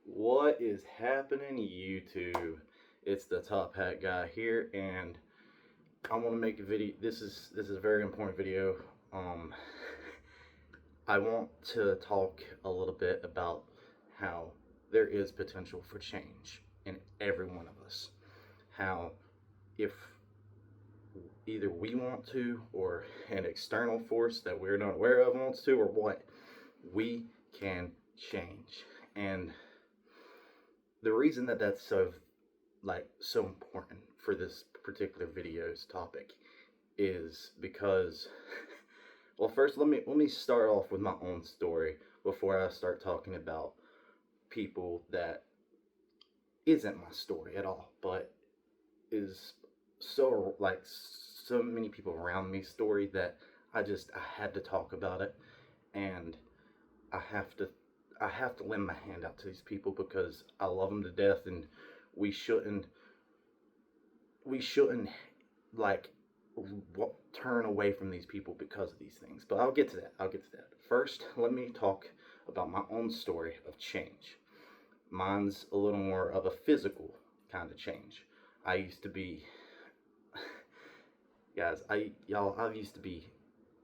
What is happening, YouTube? It's the Top Hat Guy here, and I want to make a video. This is a very important video. Um, I want to talk a little bit about how there is potential for change in every one of us. How if either we want to, or an external force that we're not aware of wants to, or what, we can change. And the reason that that's so important for this particular video's topic is because well, first let me start off with my own story before I start talking about people that isn't my story at all, but is so many people around me story that I had to talk about it. And I have to I have to lend my hand out to these people because I love them to death, and we shouldn't we shouldn't like turn away from these people because of these things. But I'll get to that. I'll get to that. First, let me talk about my own story of change. Mine's a little more of a physical kind of change. I used to be guys, I used to be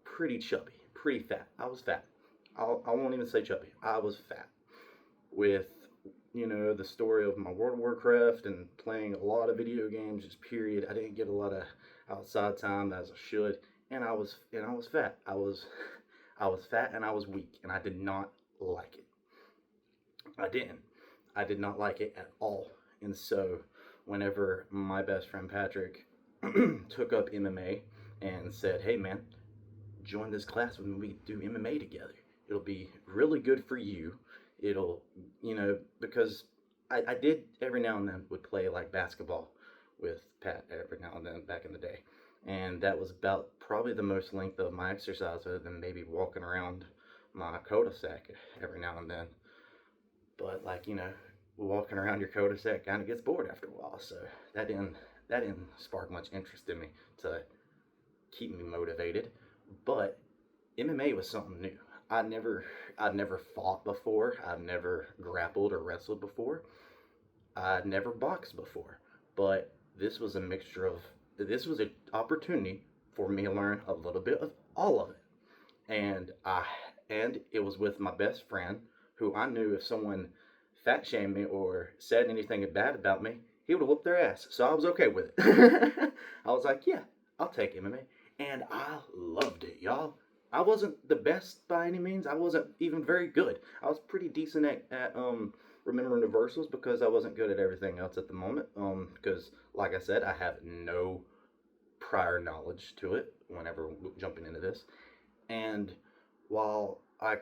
pretty chubby, pretty fat. I was fat. I won't even say chubby. I was fat. With the story of my World of Warcraft and playing a lot of video games. Just period. I didn't get a lot of outside time as I should, and I was fat. I was fat and I was weak, and I did not like it. I didn't. I did not like it at all. And so, whenever my best friend Patrick took up MMA and said, "Hey man, join this class when we do MMA together. It'll be really good for you. It'll, because I did every now and then would play like basketball with Pat every now and then back in the day. And that was about probably the most length of my exercise other than maybe walking around my cul-de-sac every now and then. But walking around your cul-de-sac kind of gets bored after a while. So that didn't spark much interest in me to keep me motivated. But MMA was something new. I'd never fought before. I'd never grappled or wrestled before. I'd never boxed before. But this was an opportunity for me to learn a little bit of all of it. And it was with my best friend, who I knew if someone fat shamed me or said anything bad about me, he would have whooped their ass. So I was okay with it. I was like, yeah, I'll take MMA. And I loved it, y'all. I wasn't the best by any means. I wasn't even very good. I was pretty decent at remembering reversals because I wasn't good at everything else at the moment. Because like I said, I have no prior knowledge to it whenever jumping into this. And while I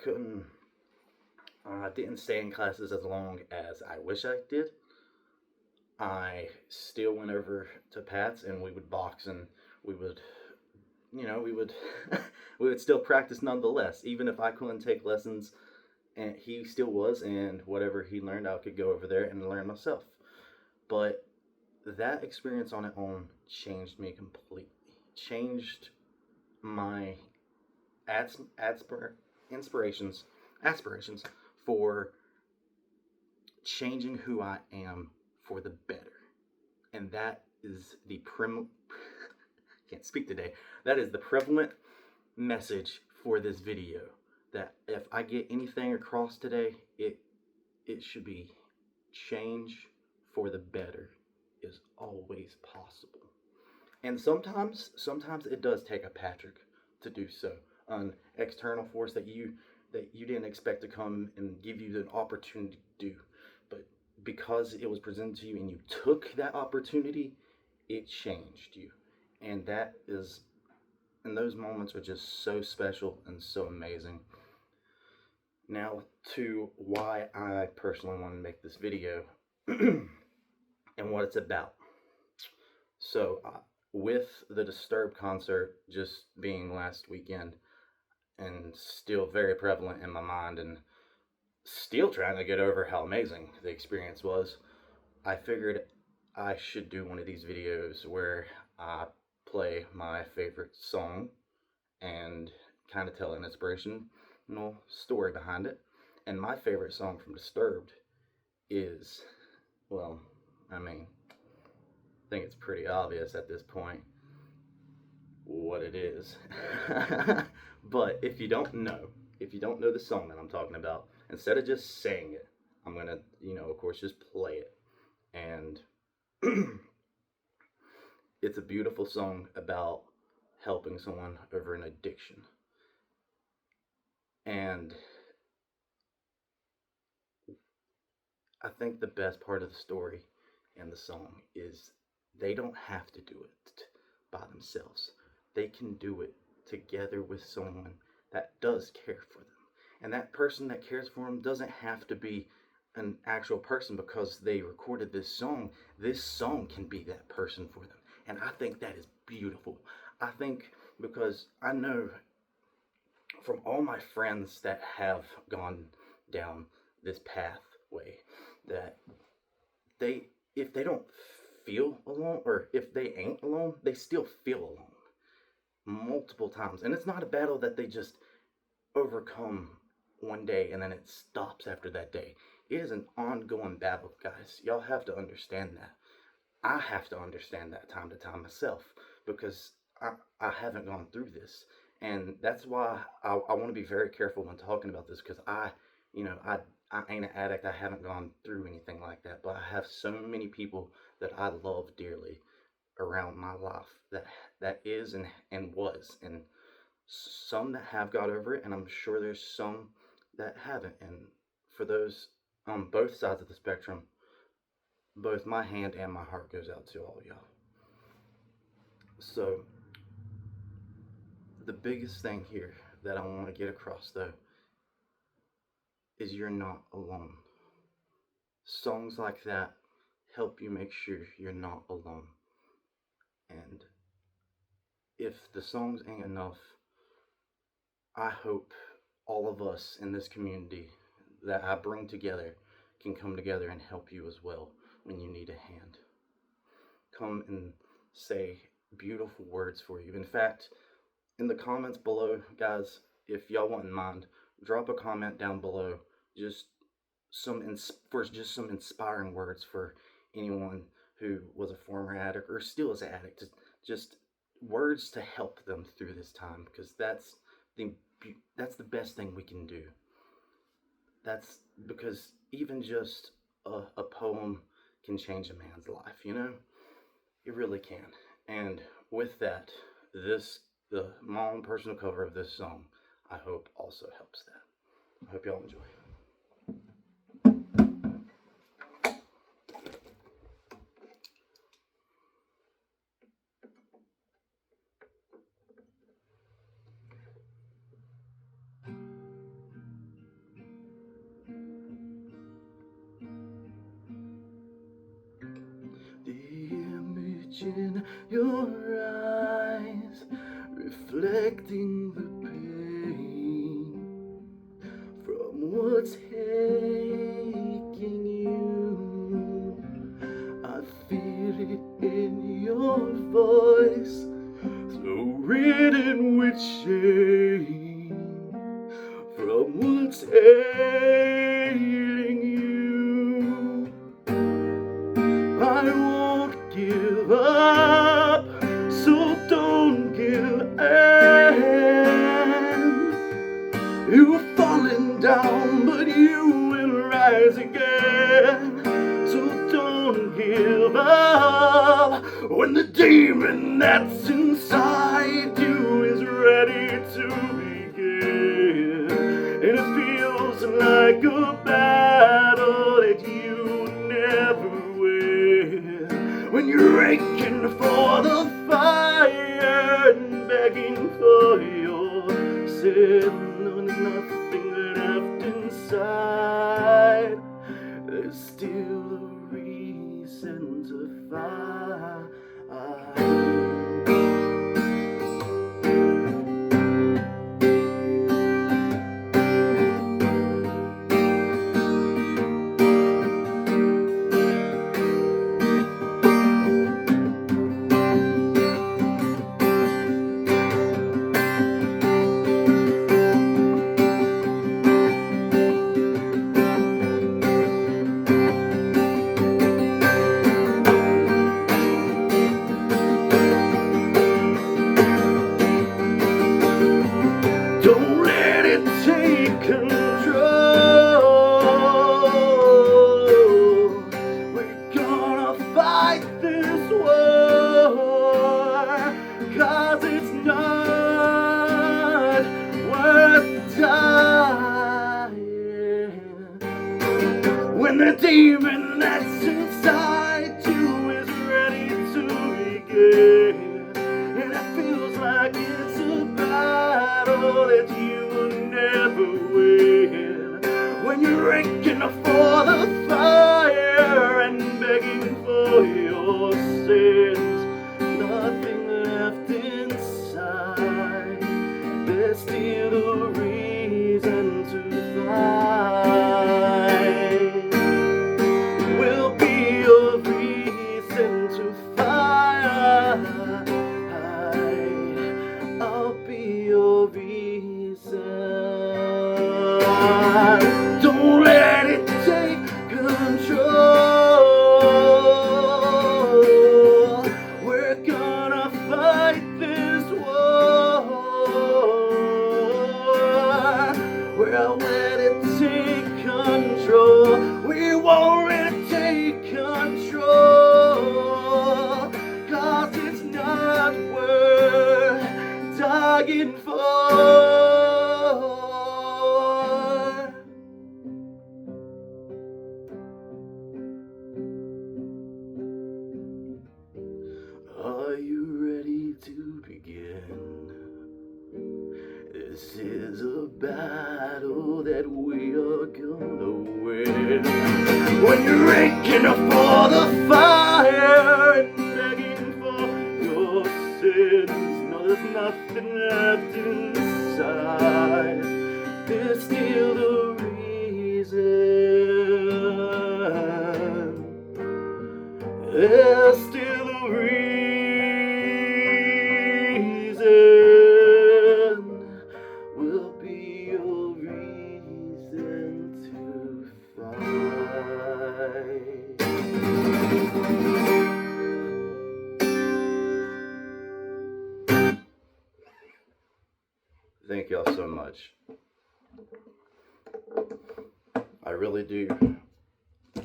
didn't stay in classes as long as I wish I did, I still went over to Pat's and we would box, and we would, we would, we would still practice nonetheless, even if I couldn't take lessons. And he still was, and whatever he learned, I could go over there and learn myself. But that experience on its own changed me completely. Changed my inspirations, aspirations for changing who I am for the better. And that is the can't speak today. That is the prevalent message for this video. That if I get anything across today, it should be change for the better is always possible. And sometimes it does take a Patrick to do so. An external force that you didn't expect to come and give you the opportunity to do. But because it was presented to you and you took that opportunity, it changed you. And those moments are just so special and so amazing. Now to why I personally want to make this video and what it's about. So, with the Disturbed concert just being last weekend and still very prevalent in my mind, and still trying to get over how amazing the experience was, I figured I should do one of these videos where I play my favorite song and kind of tell an inspirational story behind it. And my favorite song from Disturbed is, well, I mean, I think it's pretty obvious at this point what it is. But if you don't know the song that I'm talking about, instead of just saying it, I'm gonna, of course, just play it. And it's a beautiful song about helping someone over an addiction. And I think the best part of the story and the song is they don't have to do it by themselves. They can do it together with someone that does care for them. And that person that cares for them doesn't have to be an actual person because they recorded this song. This song can be that person for them. And I think that is beautiful. I think because I know from all my friends that have gone down this pathway that they if they don't feel alone or if they ain't alone, they still feel alone multiple times. And it's not a battle that they just overcome one day and then it stops after that day. It is an ongoing battle, guys. Y'all have to understand that. I have to understand that time to time myself because I haven't gone through this. And that's why I want to be very careful when talking about this because I ain't an addict. I haven't gone through anything like that. But I have so many people that I love dearly around my life that is and was. And some that have got over it. And I'm sure there's some that haven't. And for those on both sides of the spectrum, both my hand and my heart goes out to all y'all. So the biggest thing here that I want to get across though is you're not alone. Songs like that help you make sure you're not alone. And if the songs ain't enough, I hope all of us in this community that I bring together can come together and help you as well when you need a hand. Come and say beautiful words for you. In fact, in the comments below, guys, if y'all wouldn't mind, drop a comment down below. Just just some inspiring words for anyone who was a former addict or still is an addict. Just words to help them through this time, because the that's the best thing we can do. That's because even just a poem can change a man's life. It really can. And with that, my own personal cover of this song, I hope also helps that. I hope y'all enjoy. The image in your eyes, reflecting the pain from what's aching you. I feel it in your voice, so written with shame from what's ailing you. I won't give up, so don't give in. You've fallen down, but you will rise again. So don't give up when the demon that's inside you is ready to begin. And it feels like a battle that you never win. When you're aching for the fire and begging for your sin, when nothing left inside, there's still a reason to fight. when the demon that's inside you is ready to begin, and it feels like it's a battle that you will never win. When you're aching for the fire and begging for your sins, nothing left inside, there's still a reason to fight. Will be a reason to fight. I'll be your reason. Don't let it take control. We're gonna fight this war. We'll let it take control. We won't let it take control, 'cause it's not worth dying for. Are you ready to begin? This is a battle that we are gonna win. When you're aching for the fire and begging for your sins, no, there's nothing left inside, there's still a reason. There's still a reason. Will be your reason to fight. Thank y'all so much. I really do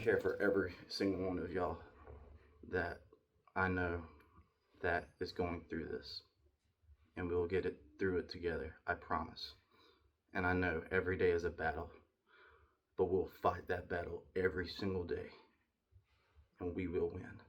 care for every single one of y'all that I know that is going through this, and we'll get it through it together, I promise. And I know every day is a battle, but we'll fight that battle every single day, and we will win.